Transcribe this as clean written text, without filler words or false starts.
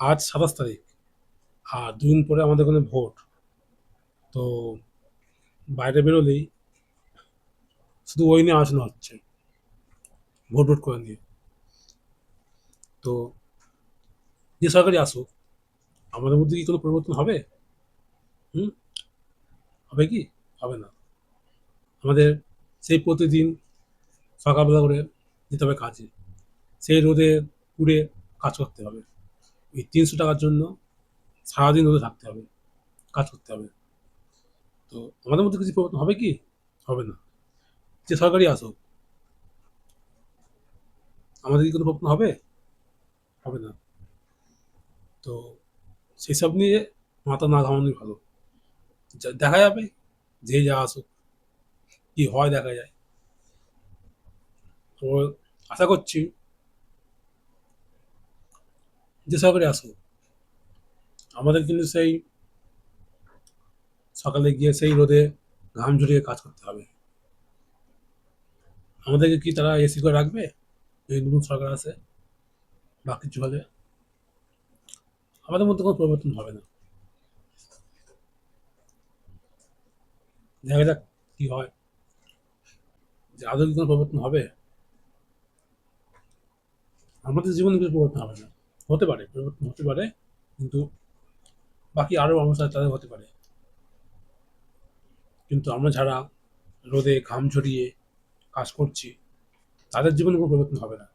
আজ 27 তারিখ, আর 2 দিন পরে আমাদের ওখানে ভোট। তো বাইরে বেরোলেই শুধু ওই নিয়ে আলোচনা হচ্ছে, ভোট ভোট করে নিয়ে। তো যে সরকারই আসুক, আমাদের মধ্যে কি কোনো পরিবর্তন হবে? হুম? হবে কি? হবে না। আমাদের সেই প্রতিদিন সকালবেলা করে যেতে হবে কাজে। সেই রোদে পুড়ে কাজ করতে হবে। ওই ৩০০ টাকার জন্য সারাদিন রোদে থাকতে হবে, কাজ করতে হবে। তো আমাদের মধ্যে কিছু পরিবর্তন হবে কি? হবে না। যে সরকারই আসুক, আমাদের কি কোনো পরিবর্তন হবে? হবে না। তো সেসব নিয়ে মাথা না ঘামানোই ভালো। দেখা যাবে, যে যা আসুক, কি হয় দেখা যায়। তো আশা করছি যে সরকারই আসুক, আমাদের কিন্তু সেই সকালে গিয়ে সেই রোদে ঘাম ঝরিয়ে কাজ করতে হবে। আমাদেরকে কি তারা এসি করে রাখবে যদি নতুন সরকার আসে বা কিছু হলে? আমাদের মধ্যে কোনো পরিবর্তন হবে না। দেখা যাক কি হয়, যে আদৌ কি কোনো পরিবর্তন হবে। আমাদের জীবনে কিছু পরিবর্তন হবে না। হতে পারে, পরিবর্তন হতে পারে, কিন্তু বাকি আরো মানুষ আছে তাদের হতে পারে। কিন্তু আমরা যারা রোদে ঘাম ঝরিয়ে কাজ করছি, তাদের জীবনে কোনো পরিবর্তন হবে না।